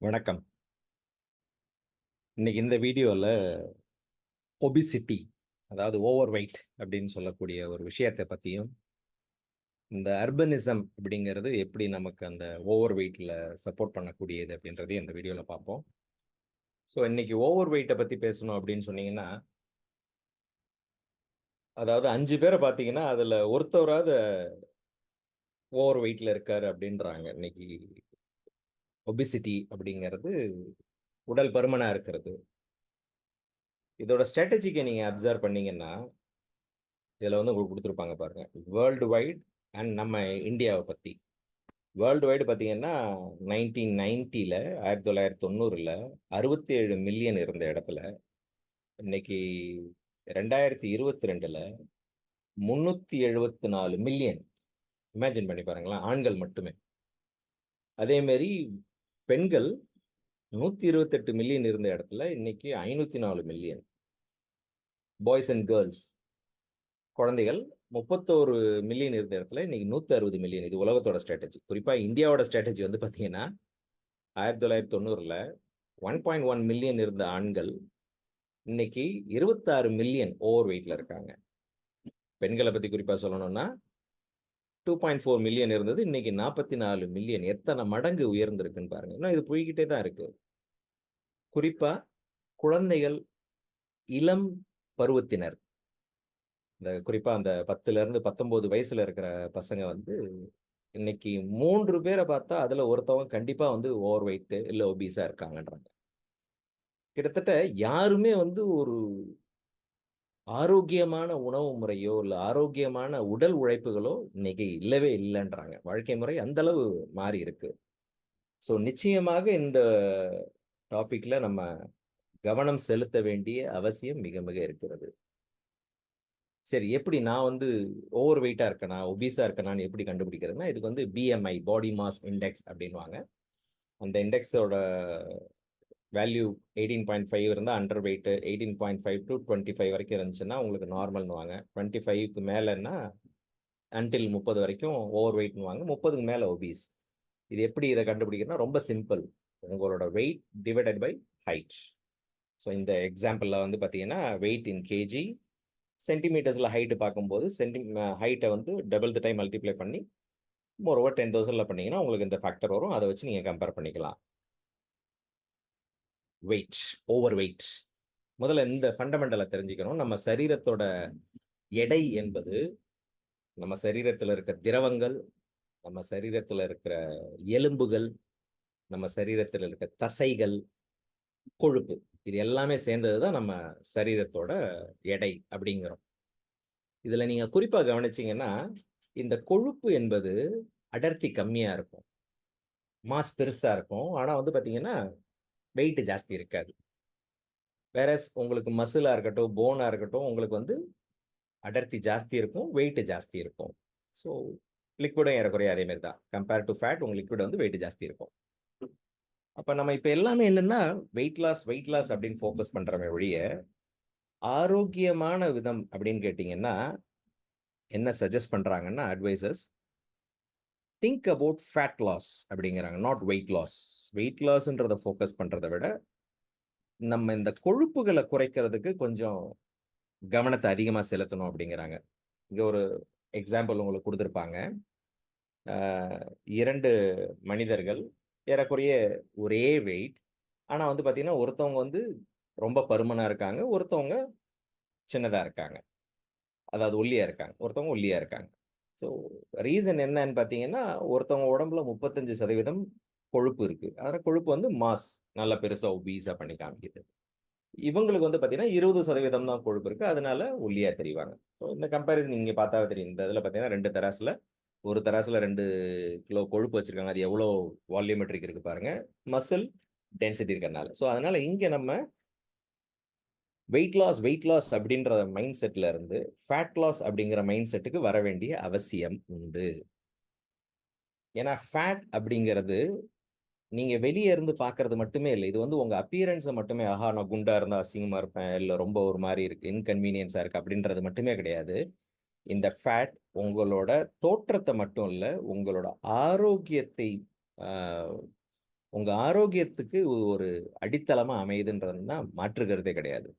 வணக்கம். இன்னைக்கு இந்த வீடியோல ஒபிசிட்டி, அதாவது ஓவர் வெயிட் அப்படின்னு சொல்லக்கூடிய ஒரு விஷயத்தை பத்தியும், இந்த அர்பனிசம் அப்படிங்கிறது எப்படி நமக்கு அந்த ஓவர் வெயிட்ல சப்போர்ட் பண்ணக்கூடியது அப்படின்றதையும் இந்த வீடியோல பார்ப்போம். ஸோ இன்னைக்கு ஓவர் வெயிட்டை பத்தி பேசணும் அப்படின்னு சொன்னீங்கன்னா, அதாவது 5 பேரை பார்த்தீங்கன்னா, அதுல ஒருத்தவராவது ஓவர் வெயிட்ல இருக்காரு அப்படின்றாங்க. இன்னைக்கு ஒபிசிட்டி அப்படிங்கிறது உடல் பருமனா இருக்கிறது. இதோட ஸ்ட்ராட்டஜிக்க நீங்க அப்சர்வ் பண்ணீங்கன்னா, இதுல வந்து உங்களுக்கு குடுத்திருப்பாங்க பாருங்க. வேர்ல்டு வைட் அண்ட் நம்ம இந்தியாவ பத்தி. வேர்ல்டு வைடு பார்த்தீங்கன்னா, 1990ல 1990ல 67 மில்லியன் இருந்த இடத்துல, இன்னைக்கு 2022ல 374 மில்லியன். இமேஜின் பண்ணி பாருங்களேன். ஆண்கள் மட்டுமே. அதே மாரி பெண்கள் 128 மில்லியன் இருந்த இடத்துல, இன்னைக்கு 504 மில்லியன். பாய்ஸ் அண்ட் கேர்ல்ஸ் குழந்தைகள் 31 மில்லியன் இருந்த இடத்துல, இன்னைக்கு 160 மில்லியன். இது உலகத்தோட ஸ்ட்ராட்டஜி. குறிப்பா இந்தியாவோட ஸ்ட்ராட்டஜி வந்து பார்த்தீங்கன்னா, 1990ல 1.1 மில்லியன் இருந்த ஆண்கள், இன்னைக்கு 26 மில்லியன் ஓவர் வெயிட்ல இருக்காங்க. பெண்கள பத்தி குறிப்பா சொல்லணும்னா, 2.4 மில்லியன் இருந்தது. இன்னைக்கு 44 மில்லியன். எத்தன மடங்கு உயர்ந்திருக்குன்னு பாருங்க. இன்னும் இது போய்க்கிட்டே தான் இருக்கு. குறிப்பா குழந்தைகள், இளம் பருவத்தினர். இந்த குறிப்பா அந்த 10ல இருந்து 19 வயசுல இருக்கிற பசங்க வந்து, இன்னைக்கு 3 பேர பார்த்தா, அதுல ஒருத்தவங்க கண்டிப்பா வந்து ஓவர் வெயிட் இல்ல ஒபீஸா இருக்காங்கன்றாங்க. கிட்டத்தட்ட யாருமே வந்து ஒரு ஆரோக்கியமான உணவு முறையோ, இல்ல ஆரோக்கியமான உடல் உழைப்புகளோ இன்னைக்கு இல்லவே இல்லன்றாங்க. வாழ்க்கை முறை அந்த அளவு மாறி இருக்கு. ஸோ நிச்சயமாக இந்த டாபிக்ல நம்ம கவனம் செலுத்த வேண்டிய அவசியம் மிக, மிக இருக்கிறது. சரி, எப்படி நான் வந்து ஓவர் வெயிட்டா இருக்கனா, ஒபீஸா இருக்கனான்னு எப்படி கண்டுபிடிக்கிறதுன்னா, இதுக்கு வந்து பிஎம்ஐ, பாடி மாஸ் இண்டெக்ஸ் அப்படின்னுவாங்க. அந்த இண்டெக்ஸோட வேல்யூ 18.5 இருந்தா அண்டர் வெயிட், 18.5 டூ 25 வரைக்கும் இருந்துச்சுன்னா உங்களுக்கு நார்மல்ன்னுவாங்க. 25க்கு மேலன்னா அன்டில் 30 வரைக்கும் ஓவர் வெயிட்ன்னுவாங்க. 30க்கு மேல ஒபீஸ். இது எப்படி இத கண்டுபிடிக்கிறதுன்னா ரொம்ப சிம்பிள். உங்களோட weight divided by height. So இந்த எக்ஸாம்பிள்ல வந்து பார்த்தீங்கன்னா, வெயிட் இன் கேஜி, சென்டிமீட்டர்ஸ்ல ஹைட் பார்க்கும்போது ஹைட்ட வந்து டபுள் த டைம் மல்டிப்ளை பண்ணி, மோரோவர் 10,000ல பண்ணீங்கன்னா உங்களுக்கு இந்த ஃபேக்டர் வரும். அத வச்சு நீங்க கம்பேர் பண்ணிக்கலாம். Weight, over weight. முதல்ல இந்த ஃபண்டமெண்டல தெரிஞ்சுக்கணும். நம்ம சரீரத்தோட எடை என்பது, நம்ம சரீரத்துல இருக்க திரவங்கள், நம்ம சரீரத்துல இருக்கிற எலும்புகள், நம்ம சரீரத்துல இருக்க தசைகள், கொழுப்பு. இது எல்லாமே சேர்ந்தது தான் நம்ம சரீரத்தோட எடை அப்படிங்கிறோம். இதுல நீங்க குறிப்பா கவனிச்சீங்கன்னா, இந்த கொழுப்பு என்பது அடர்த்தி கம்மியா இருக்கும். மாஸ் பெருசா இருக்கும். ஆனா வந்து பார்த்தீங்கன்னா, வெயிட் ஜாஸ்தி இருக்காது. வேறஸ் உங்களுக்கு மசிலா இருக்கட்டும், போனா இருக்கட்டும், உங்களுக்கு வந்து அடர்த்தி ஜாஸ்தி இருக்கும். வெயிட் ஜாஸ்தி இருக்கும். ஸோ லிக்விடும் ஏறக்குறைய அதே மாரி தான். கம்பேர் டூ ஃபேட் உங்க லிக்விட் வந்து வெயிட் ஜாஸ்தி இருக்கும். அப்ப நம்ம இப்ப எல்லாமே என்னன்னா, வெயிட் லாஸ் அப்படின்னு ஃபோக்கஸ் பண்றோமே ஒழிய, ஆரோக்கியமான விதம் அப்படின்னு கேட்டீங்கன்னா, என்ன சஜெஸ்ட் பண்றாங்கன்னா advisers, think about fat loss அப்படிங்கிறாங்க. Not weight loss. வெயிட் லாஸ்ன்றத ஃபோக்கஸ் பண்றத விட, நம்ம இந்த கொழுப்புகள குறைக்கிறதுக்கு கொஞ்சம் கவனத்த அதிகமா செலுத்தணும் அப்படிங்கிறாங்க. இங்க ஒரு எக்ஸாம்பிள் உங்களுக்கு குடுத்திருப்பாங்க. அ 2 மனிதர்கள் ஏறக்குறைய ஒரே வெயிட். ஆனா வந்து பார்த்தீங்கன்னா, ஒருத்தவங்க வந்து ரொம்ப பருமனா இருக்காங்க. ஒருத்தவங்க சின்னதா இருக்காங்க. அதாவது ஒல்லியா இருக்காங்க. ஒருத்தவங்க ஒல்லியா இருக்காங்க. ஸோ ரீசன் என்னன்னு பார்த்தீங்கன்னா, ஒருத்தவங்க உடம்புல 35% கொழுப்பு இருக்கு. ஆனா கொழுப்பு வந்து மாஸ் நல்லா பெருசா ஒபீஸா பண்ணி காமிக்குது. இவங்களுக்கு வந்து பார்த்தீங்கன்னா, 20% தான் கொழுப்பு இருக்கு. அதனால ஒல்லியா தெரிவாங்க. ஸோ இந்த கம்பேரிசன் நீங்க பார்த்தாவே தெரியும். இந்த இதில பார்த்தீங்கன்னா 2 தராசுல, ஒரு தராசுல 2 கிலோ கொழுப்பு வச்சிருக்காங்க. அது எவ்வளோ வால்யூமெட்ரிக் இருக்கு பாருங்க. மசில் டென்சிட்டி இருக்கறனால. ஸோ அதனால இங்க நம்ம வெயிட் லாஸ் அப்படின்ற மைண்ட் செட்ல இருந்து, ஃபேட் லாஸ் அப்படிங்கிற மைண்ட் செட்டுக்கு வர வேண்டிய அவசியம் உண்டு. ஏன்னா ஃபேட் அப்படிங்கிறது நீங்க வெளிய இருந்து பார்க்கறது மட்டுமே இல்ல. இது வந்து உங்க அப்பியரன்ஸ மட்டுமே, ஆஹா நான் குண்டா இருந்தா அசிங்கமா இருப்பேன். இல்ல ரொம்ப ஒரு மாரி இருக்கு, இன்கன்வீனியன்ஸா இருக்கு அப்படின்றது மட்டுமே கிடையாது. இந்த ஃபேட் உங்களோட தோற்றத்த மட்டும் இல்ல, உங்களோட ஆரோக்கியத்தை ஆ உங்க ஆரோக்கியத்துக்கு ஒரு அடித்தளமா அமையுதுன்றது தான் மாற்று கருத்தே கிடையாது.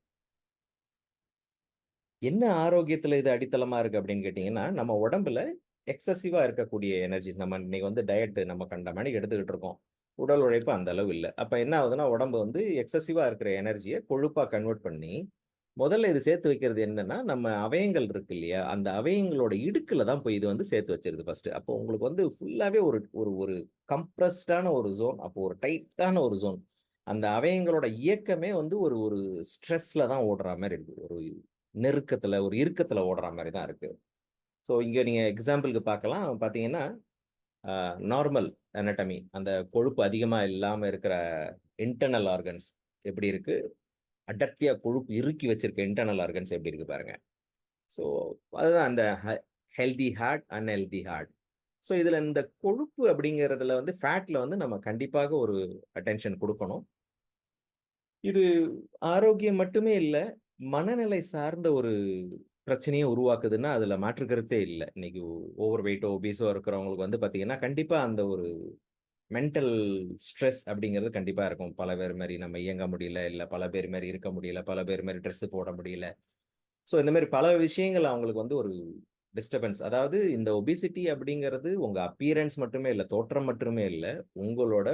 என்ன ஆரோக்கியத்துல இது அடித்தளமா இருக்கு அப்படின்னு கேட்டீங்கன்னா, நம்ம உடம்புல எக்ஸசிவா இருக்கக்கூடிய எனர்ஜிஸ் நம்ம இன்னைக்கு வந்து டயட் நம்ம கண்ட மேனிக்கு எடுத்துக்கிட்டு இருக்கோம். உடல் உழைப்பு அந்த அளவு இல்ல. அப்ப என்ன ஆகுதுன்னா, உடம்பு வந்து எக்ஸசிவா இருக்கிற எனர்ஜிய கொழுப்பா கன்வெர்ட் பண்ணி, முதல்ல இது சேர்த்து வைக்கிறது என்னன்னா, நம்ம அவயங்கள் இருக்கு இல்லையா? அந்த அவயங்களோட இடுக்குல தான் போய் இது வந்து சேர்த்து வச்சிருது ஃபர்ஸ்ட்டு. அப்போ உங்களுக்கு வந்து ஃபுல்லாவே ஒரு ஒரு ஒரு கம்ப்ரஸ்டான ஒரு ஜோன். அப்போ ஒரு டைட்டான ஒரு ஜோன். அந்த அவயங்களோட இயக்கமே வந்து ஒரு ஒரு ஸ்ட்ரெஸ்ல தான் ஓடுற மாரி இருக்கு. ஒரு நெருக்கத்துல, ஒரு இறுக்கத்துல ஓடுற மாரி தான் இருக்கு. ஸோ இங்க நீங்க எக்ஸாம்பிள்க்கு பார்க்கலாம். பார்த்தீங்கன்னா, நார்மல் அனாட்டமி அந்த கொழுப்பு அதிகமா இல்லாம இருக்கிற இன்டர்னல் ஆர்கன்ஸ் எப்படி இருக்கு? அடர்த்தியா கொழுப்பு இறுக்கி வச்சிருக்க இன்டர்னல் ஆர்கன்ஸ் எப்படி இருக்கு பாருங்க. ஸோ அதுதான் அந்த healthy heart, unhealthy heart. So இதுல இந்த கொழுப்பு அப்படிங்கிறதுல வந்து ஃபேட்ல வந்து நம்ம கண்டிப்பாக ஒரு அட்டென்ஷன் குடுக்கணும். இது ஆரோக்கியம் மட்டுமே இல்ல, மனநிலை சார்ந்த ஒரு பிரச்சனைய உருவாக்குதுன்னா, அதுல மாற்று கருத்தே இல்ல. இன்னைக்கு ஓவர் வெயிட்டோ, ஒபீஸோ இருக்கிறவங்களுக்கு வந்து பார்த்தீங்கன்னா, கண்டிப்பா அந்த ஒரு மென்டல் ஸ்ட்ரெஸ் அப்படிங்கிறது கண்டிப்பா இருக்கும். பல பேர் மாரி நம்ம இயங்க முடியல, இல்ல பல பேர் மாரி இருக்க முடியல, பல பேர் மாரி ட்ரெஸ் போட முடியல. ஸோ இந்த மாரி பல விஷயங்கள் அவங்களுக்கு வந்து ஒரு டிஸ்டர்பன்ஸ். அதாவது இந்த ஒபிசிட்டி அப்படிங்கிறது உங்க அப்பியரன்ஸ் மட்டுமே இல்ல, தோற்றம் மட்டுமே இல்ல. உங்களோட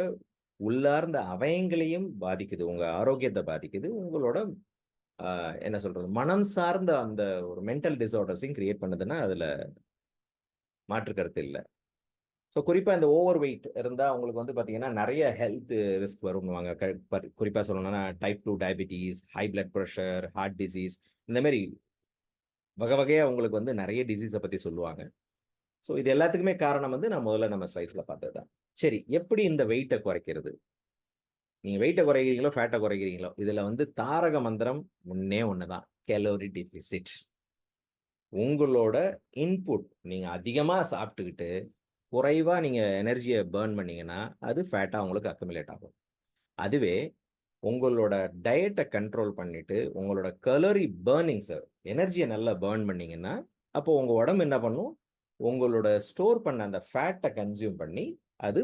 உள்ளார்ந்த அவயங்களையும் பாதிக்குது. உங்க ஆரோக்கியத்த பாதிக்குது. உங்களோட அ என்ன சொல்றது? மனம் சார்ந்த அந்த ஒரு மென்டல் டிஸார்டர்ஸையும் கிரியேட் பண்ணுதுன்னா, அதுல மாற்று கருத்து இல்ல. ஸோ குறிப்பா இந்த ஓவர் வெயிட் இருந்தா அவங்களுக்கு வந்து பார்த்தீங்கன்னா, நெறைய ஹெல்த் ரிஸ்க் வரும்னுவாங்க. குறிப்பா சொல்லணும்னா type 2 diabetes, high blood pressure, heart disease இந்த மாரி வகை வகையா உங்களுக்கு வந்து நெறைய டிசீஸ பத்தி சொல்லுவாங்க. ஸோ இது எல்லாத்துக்குமே காரணம் வந்து நான் முதல்ல நம்ம ஸ்லைட்ஸ்ல பார்த்தது தான். சரி, எப்படி இந்த வெயிட்ட குறைக்கிறது? நீங்க வெயிட்ட குறைக்கிறீங்களோ, ஃபேட்ட குறைக்கிறீங்களோ, இதுல வந்து தாரக மந்திரம் ஒண்ணே ஒண்ணு தான். Calorie deficit. உங்களோட இன்புட் நீங்க அதிகமா சாப்பிட்டுக்கிட்டு, குறைவா நீங்க எனர்ஜிய பர்ன் பண்ணீங்கன்னா, அது ஃபேட்டா உங்களுக்கு அக்குமுலேட் ஆகும். அதுவே உங்களோட டயட்ட கண்ட்ரோல் பண்ணிட்டு, உங்களோட கலோரி பர்னிங்ஸ எனர்ஜிய நல்லா பர்ன் பண்ணீங்கன்னா, அப்போ உங்க உடம்பு என்ன பண்ணும்? உங்களோட ஸ்டோர் பண்ண அந்த ஃபேட்ட கன்சியூம் பண்ணி, அது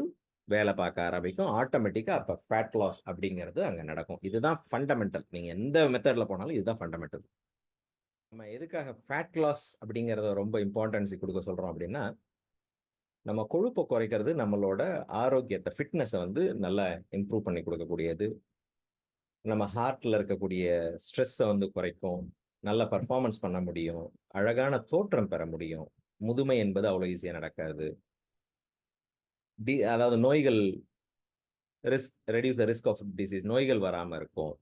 வேல பார்க்க ஆரம்பிக்கும். ஆட்டோமேட்டிக்கா அப்ப ஃபேட் லாஸ் அப்படிங்கிறது அங்க நடக்கும். இதுதான் ஃபண்டமெண்டல். நீங்க எந்த மெத்தட்ல போனாலும் இதுதான் ஃபண்டமெண்டல். நம்ம எதுக்காக ஃபேட் லாஸ் அப்படிங்கிறத ரொம்ப இம்பார்ட்டன்ஸ் குடுக்க சொல்றோம் அப்படின்னா, நம்ம கொழுப்ப குறைக்கிறது நம்மளோட ஆரோக்கியத்த, ஃபிட்னஸ வந்து நல்லா இம்ப்ரூவ் பண்ணி குடுக்கக்கூடியது. நம்ம ஹார்ட்ல இருக்கக்கூடிய ஸ்ட்ரெஸ்ஸ வந்து குறைக்கும். நல்ல பெர்ஃபார்மன்ஸ் பண்ண முடியும். அழகான தோற்றம் பெற முடியும். முதுமை என்பது அவ்வளோ ஈஸியா நடக்காது. அதாவது நோய்கள் reduce the risk of disease நோய்கள் வராம இருக்கும்.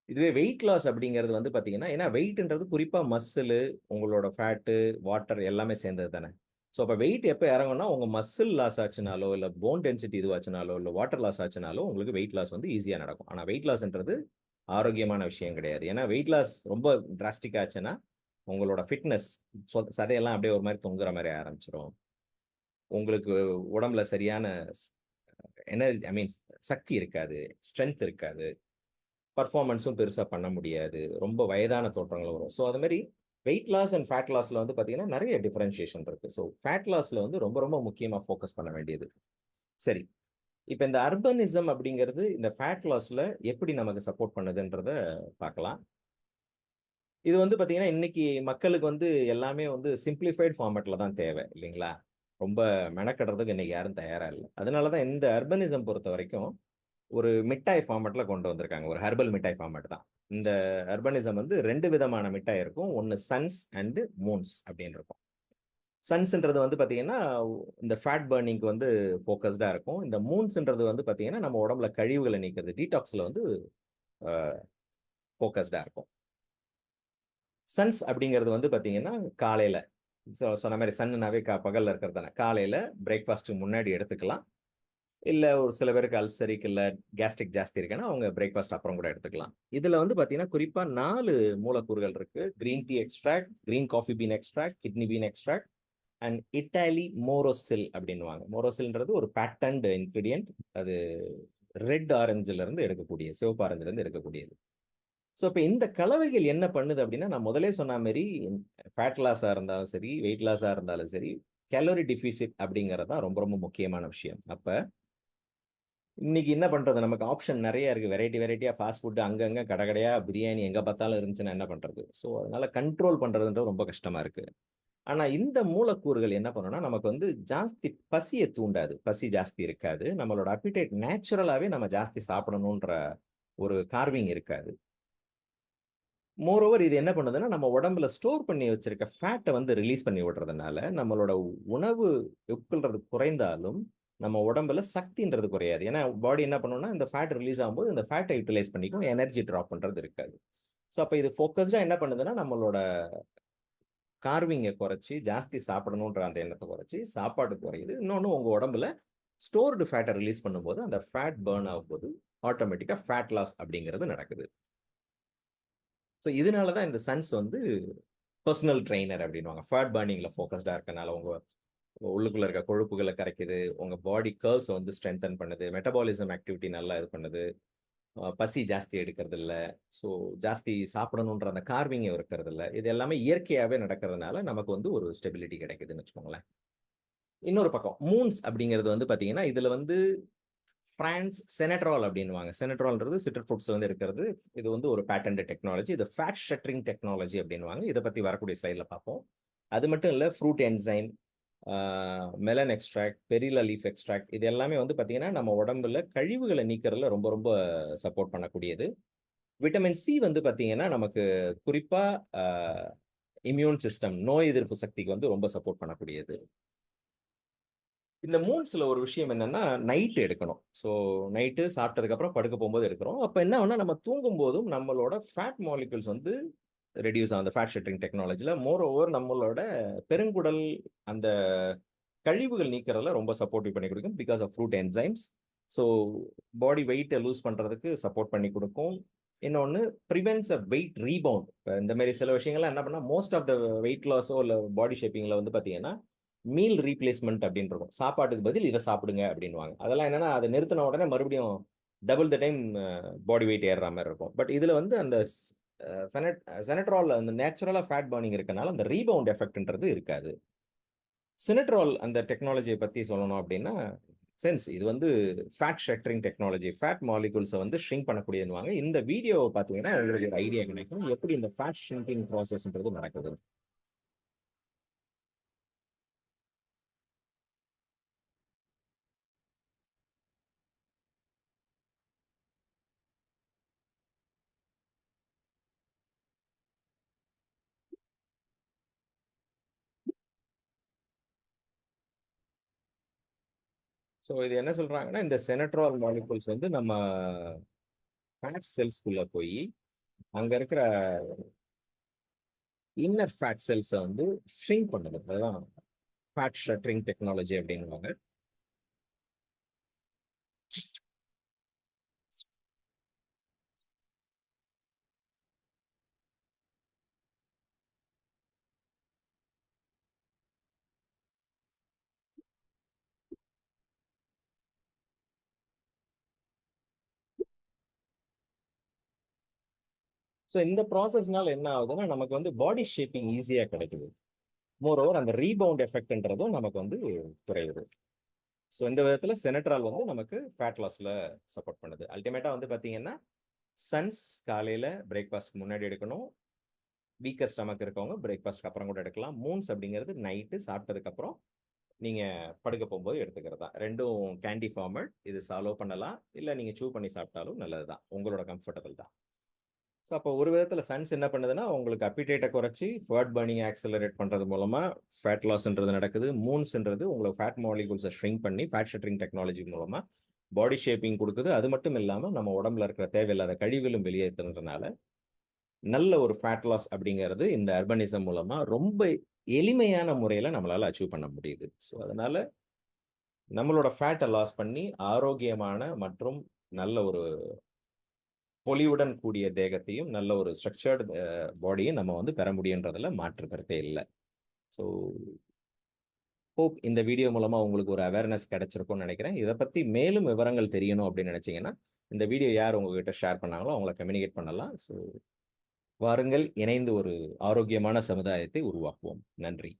இதுவே வெயிட் லாஸ் அப்படிங்கிறது வந்து பார்த்தீங்கன்னா, ஏன்னா வெயிட்ன்றது குறிப்பா மஸ்ஸிலு, உங்களோட ஃபேட்டு, வாட்டர் எல்லாமே சேர்ந்தது தானே. ஸோ அப்ப வெயிட் எப்ப இறங்கும்னா, உங்க மஸ்ல் லாஸ் ஆச்சுனாலோ, இல்ல போன் டென்சிட்டி இதுவாச்சுனாலோ, இல்ல வாட்டர் லாஸ் ஆச்சுனாலோ, உங்களுக்கு வெயிட் லாஸ் வந்து ஈஸியா நடக்கும். ஆனா வெயிட் லாஸ்ன்றது ஆரோக்கியமான விஷயம் கிடையாது. ஏன்னா வெயிட் லாஸ் ரொம்ப டிராஸ்டிக் ஆச்சுன்னா, உங்களோட ஃபிட்னஸ் சதையெல்லாம் அப்படியே ஒரு மாரி தொங்குற மாரி ஆரம்பிச்சுரும். உங்களுக்கு உடம்புல சரியான ஸ் எனர்ஜி ஐ மீன் சக்தி இருக்காது. ஸ்ட்ரென்த் இருக்காது. பெர்ஃபார்மன்ஸும் பெருசா பண்ண முடியாது. ரொம்ப வயதான தோற்றங்கள் வரும். ஸோ அது மாரி வெயிட் லாஸ் அண்ட் ஃபேட் லாஸ்ல வந்து பார்த்தீங்கன்னா, நெறைய டிஃபரன்ஷியேஷன் இருக்கு. ஸோ ஃபேட் லாஸ்ல வந்து ரொம்ப ரொம்ப முக்கியமா ஃபோக்கஸ் பண்ண வேண்டியது. சரி. இப்ப இந்த அர்பனிசம் அப்படிங்கிறது இந்த ஃபேட் லாஸ்ல எப்படி நமக்கு சப்போர்ட் பண்ணுதுன்றத பார்க்கலாம். இது வந்து பார்த்தீங்கன்னா, இன்னைக்கு மக்களுக்கு வந்து எல்லாமே வந்து சிம்ப்ளிஃபைட் ஃபார்மேட்ல தான் தேவை இல்லைங்களா? ரொம்ப மெனக்கெடுறதுக்கு இன்னைக்கு யாரும் தயாரா இல்ல. அதனால தான் இந்த அர்பனிசம் பொறுத்தவரைக்கும் ஒரு மிட்டாய் ஃபார்மேட்ல கொண்டு வந்திருக்காங்க. ஒரு ஹெர்பல் மிட்டாய் ஃபார்மேட் தான். இந்த அர்பனிசம் வந்து 2 விதமான மிட்டாய் இருக்கும். ஒண்ணு சன்ஸ் அண்ட் மூன்ஸ் அப்படின்னு இருக்கும். சன்ஸ்ன்றது வந்து பார்த்தீங்கன்னா, இந்த ஃபேட் பர்னிங்க்கு வந்து ஃபோக்கஸ்டா இருக்கும். இந்த மூன்ஸ்ன்றது வந்து பார்த்தீங்கன்னா, நம்ம உடம்புல கழிவுகள நீக்குறது, டீடாக்ஸ்ல வந்து அ ஃபோக்கஸ்டா இருக்கும். சன்ஸ் அப்படிங்கிறது வந்து பார்த்தீங்கன்னா, காலையில சொன்ன மாரி சன்னுனாவே பகல்ல இருக்கிறது தானே. காலையில பிரேக்ஃபாஸ்ட்க்கு முன்னாடி எடுத்துக்கலாம். இல்ல ஒரு சில பேருக்கு அல்சரிக்கு இல்ல கேஸ்ட்ரிக் ஜாஸ்தி இருக்குன்னா, அவங்க பிரேக்ஃபாஸ்ட் அப்புறம் கூட எடுத்துக்கலாம். இதுல வந்து பார்த்தீங்கன்னா, குறிப்பா 4 மூலக்கூறுகள் இருக்கு. Green tea extract, green coffee bean extract, kidney bean extract and Italy Morosil அப்படின்னுவாங்க. மோரோசில்ன்றது ஒரு பேட்டன்ட் இன்கிரீடியன்ட். அது ரெட் ஆரஞ்சுல இருந்து எடுக்கக்கூடிய, சிவப்பு ஆரஞ்சுல இருந்து எடுக்கக்கூடியது. ஸோ, இப்ப இந்த கலவைகள் என்ன பண்ணுது அப்படின்னா, நான் முதலே சொன்ன மாரி ஃபேட் லாஸா இருந்தாலும் சரி, வெயிட் லாஸா இருந்தாலும் சரி, கலோரி டெஃபிசிட் அப்படிங்கிறது தான் ரொம்ப ரொம்ப முக்கியமான விஷயம். அப்ப இன்னைக்கு என்ன பண்றது? நமக்கு ஆப்ஷன் நெறைய இருக்கு. வெரைட்டியா ஃபாஸ்ட் ஃபுட் அங்கங்க கடை கடையா பிரியாணி எங்க பார்த்தாலும் இருந்துச்சுன்னா என்ன பண்றது? ஸோ, அதனால கண்ட்ரோல் பண்றதுன்றது ரொம்ப கஷ்டமா இருக்கு. ஆனா இந்த மூலக்கூறுகள் என்ன பண்ணும்னா, நமக்கு வந்து ஜாஸ்தி பசிய தூண்டாது. பசி ஜாஸ்தி இருக்காது. நம்மளோட அப்பிடைட் நேச்சுரலாவே நம்ம ஜாஸ்தி சாப்பிடணுன்ற ஒரு கார்விங் இருக்காது. மோரோவர் இது என்ன பண்ணுதுன்னா, நம்ம உடம்புல ஸ்டோர் பண்ணி வச்சிருக்க ஃபேட்ட வந்து ரிலீஸ் பண்ணி விடுறதுனால, நம்மளோட உணவு உட்கொள்றது குறைந்தாலும், நம்ம உடம்புல சக்தின்றது குறையாது. ஏன்னா, பாடி என்ன பண்ணும்னா, இந்த ஃபேட் ரிலீஸ் ஆகும்போது, இந்த ஃபேட்ட யுட்டிலைஸ் பண்ணிக்கும். எனர்ஜி டிராப் பண்றது இருக்காது. ஸோ, அப்ப இது ஃபோக்கஸ்டா என்ன பண்ணுதுன்னா, நம்மளோட கார்விங்க குறைச்சு, ஜாஸ்தி சாப்பிடணுன்ற அந்த எண்ணத்த குறைச்சு, சாப்பாடு குறையுது. இன்னொன்னு உங்க உடம்புல ஸ்டோர்டு ஃபேட்ட ரிலீஸ் பண்ணும்போது, அந்த ஃபேட் பர்ன் ஆகும்போது, ஆட்டோமேட்டிக்கா ஃபேட் லாஸ் அப்படிங்கிறது நடக்குது. ஸோ, இதனால தான் இந்த சன்ஸ் வந்து பெர்சனல் ட்ரெய்னர் அப்படின்னுவாங்க. ஃபேட் பர்னிங்ல ஃபோக்கஸ்டா இருக்கனால, உங்க உள்ளுக்குள்ள இருக்க கொழுப்புகள கரைக்குது. உங்க பாடி கர்வ்ஸ வந்து ஸ்ட்ரெங்தன் பண்ணுது. மெட்டபாலிசம் ஆக்டிவிட்டி நல்லா இது பண்ணுது. பசி ஜாஸ்தி எடுக்கிறதில்ல. ஸோ ஜாஸ்தி சாப்பிடணுன்ற அந்த கார்விங் இருக்கிறதில்ல. இது எல்லாமே இயற்கையாவே நடக்கிறதுனால, நமக்கு வந்து ஒரு ஸ்டெபிலிட்டி கிடைக்குதுன்னு வச்சுக்கோங்களேன். இன்னொரு பக்கம் மூன்ஸ் அப்படிங்கிறது வந்து பார்த்தீங்கன்னா, இதுல வந்து பிரான்ஸ் செனட்ரால் அப்படின்னுவாங்க. செனட்ரால்ன்றது சிட்ரஸ் ஃபுட்ஸ்ல வந்து இருக்கிறது. இது வந்து ஒரு பேட்டன்ட் டெக்னாலஜி. இது ஃபேட் ஷட்டரிங் டெக்னாலஜி அப்படின்னுவாங்க. இத பத்தி வரக்கூடிய ஸ்லைட்ல பார்ப்போம். அது மட்டும் இல்ல ஃப்ரூட் என்சைம், ஆ மெலன் எக்ஸ்ட்ராக்ட், பெரில்லா லீஃப் எக்ஸ்ட்ராக்ட் இது எல்லாமே வந்து பார்த்தீங்கன்னா, நம்ம உடம்புல கழிவுகள நீக்குறதுல ரொம்ப ரொம்ப சப்போர்ட் பண்ணக்கூடியது. விட்டமின் சி வந்து பார்த்தீங்கன்னா, நமக்கு குறிப்பா அ இம்யூன் சிஸ்டம் நோய் எதிர்ப்பு சக்திக்கு வந்து ரொம்ப சப்போர்ட் பண்ணக்கூடியது. இந்த மூன்ஸ்ல ஒரு விஷயம் என்னன்னா, நைட் எடுக்கணும். ஸோ நைட்டு சாப்பிட்டதுக்கு அப்புறம் படுக்க போம்போது எடுக்கிறோம். அப்ப என்ன ஆகும்னா, நம்ம தூங்கும்போதும் நம்மளோட ஃபேட் மாலிக்யூல்ஸ் வந்து ரெட்யூஸ் ஆகும். அந்த ஃபேட் ஷட்டரிங் டெக்னாலஜில. மோர் ஓவர் நம்மளோட பெருங்குடல் அந்த கழிவுகள் நீக்குறதுல ரொம்ப சப்போர்ட்டிவ் பண்ணி குடுக்கும். Because of fruit enzymes. So body வெயிட்ட லூஸ் பண்றதுக்கு சப்போர்ட் பண்ணி குடுக்கும். இன்னொன்னு பிரிவென்ட்ஸ் வெயிட் ரீபவுண்ட். இப்ப இந்த மாரி சில விஷயங்கள்லாம் என்ன பண்ணா, மோஸ்ட் ஆஃப் த வெயிட் லாஸோ இல்ல பாடி ஷேப்பிங்ல வந்து பார்த்தீங்கன்னா, மீல் ரீப்ளேஸ்மென்ட் அப்படின்னு இருக்கும். சாப்பாட்டுக்கு பதில் இத சாப்பிடுங்க அப்படின்னுவாங்க. அதெல்லாம் என்னன்னா, அத நிறுத்தின உடனே மறுபடியும் double the time body weight ஏறுற மாரி இருக்கும். பட் இதுல வந்து அந்த ஸ் அ ஃபெனட் செனட்ரால் அந்த நேச்சுரலா ஃபேட் பர்னிங் இருக்கனால, அந்த ரீபவுண்ட் எஃபெக்ட்ன்றது இருக்காது. சினட்ரால் அந்த டெக்னாலஜிய பத்தி சொல்லணும் அப்டின்னா, இது வந்து ஃபேட் ஷட்டரிங் டெக்னாலஜி. ஃபேட் மாலிக்யூல்ஸ வந்து ஷ்ரிங்க் பண்ணக்கூடியதுன்னுவாங்க. இந்த வீடியோவ பார்த்தீங்கன்னா, உங்களுக்கு ஒரு ஐடியா கிடைக்கும். எப்படி இந்த ஃபேட் ஷ்ரிங்கிங் ப்ராசஸ்ன்றது நடக்குது. ஸோ இது என்ன சொல்றாங்கன்னா, இந்த செனட்ரால் மாலிக்யூல்ஸ் வந்து நம்ம ஃபேட் செல்ஸ்க்குள்ள போயி, அங்க இருக்கிற இன்னர் ஃபேட் செல்ஸ வந்து ஷ்ரிங்க் பண்ணுது. அதுதான் ஃபேட் ஷட்டரிங் டெக்னாலஜி அப்டின்னுவாங்க. ஸோ இந்த ப்ராசஸ்னால என்ன ஆகுதுன்னா, நமக்கு வந்து பாடி ஷேப்பிங் ஈஸியா கிடைக்குது. மோர் ஓவர் அந்த ரீபவுண்ட் எஃபெக்ட்ன்றதும் நமக்கு வந்து குறையுது. ஸோ இந்த விதத்துல செனட்ரால் வந்து நமக்கு ஃபேட் லாஸ்ல சப்போர்ட் பண்ணுது. அல்டிமேட்டா வந்து பார்த்தீங்கன்னா, சன்ஸ் காலையில பிரேக்ஃபாஸ்ட்க்கு முன்னாடி எடுக்கணும். வீக்கர் ஸ்டமக் இருக்கவங்க பிரேக்ஃபாஸ்ட்க்கு அப்புறம் கூட எடுக்கலாம். மூன்ஸ் அப்படிங்கிறது நைட்டு சாப்பிட்டதுக்கு அப்புறம் நீங்க படுக்க போம்போது எடுத்துக்கிறது தான். 2ம் கேண்டி ஃபார்மட். இது சாலோ பண்ணலாம். இல்ல நீங்க சூ பண்ணி சாப்பிட்டாலும் நல்லது தான். உங்களோட கம்ஃபர்டபிள் தான். ஸோ அப்போ ஒரு விதத்துல சன்ஸ் என்ன பண்ணுதுன்னா, உங்களுக்கு அப்பைடைட்ட குறைச்சு ஃபேட் பர்னிங் ஆக்ஸலரேட் பண்றது மூலமா ஃபேட் லாஸ்ன்றது நடக்குது. மூன்ஸ்ன்றது உங்களுக்கு ஃபேட் மாலிக்யூல்ஸ ஷ்ரிங்க் பண்ணி ஃபேட் ஷட்டரிங் டெக்னாலஜி மூலமா பாடி ஷேப்பிங் குடுக்குது. அது மட்டும் இல்லாம நம்ம உடம்புல இருக்கிற தேவையில்லாத கழிவுகளும் வெளியேத்துறதுனால, நல்ல ஒரு ஃபேட் லாஸ் அப்படிங்கிறது இந்த அர்பனிசம் மூலமா ரொம்ப எளிமையான முறையில நம்மளால அச்சீவ் பண்ண முடியுது. ஸோ அதனால நம்மளோட ஃபேட்ட லாஸ் பண்ணி ஆரோக்கியமான மற்றும் நல்ல ஒரு பொலிவுடன் கூடிய தேகத்தையும், நல்ல ஒரு ஸ்ட்ரக்சர்டு பாடியும் நம்ம வந்து பெற முடியுன்றதுல மாற்று கருத்தே இல்ல. ஸோ ஹோப் இந்த வீடியோ மூலமா உங்களுக்கு ஒரு அவேர்னஸ் கிடைச்சிருக்கும்னு நெனைக்கிறேன். இத பத்தி மேலும் விவரங்கள் தெரியணும் அப்படின்னு நெனைச்சீங்கன்னா, இந்த வீடியோ யார் உங்ககிட்ட ஷேர் பண்ணாங்களோ அவங்கள கம்யூனிகேட் பண்ணலாம். ஸோ வாருங்கள் இணைந்து ஒரு ஆரோக்கியமான சமுதாயத்தை உருவாக்குவோம். நன்றி.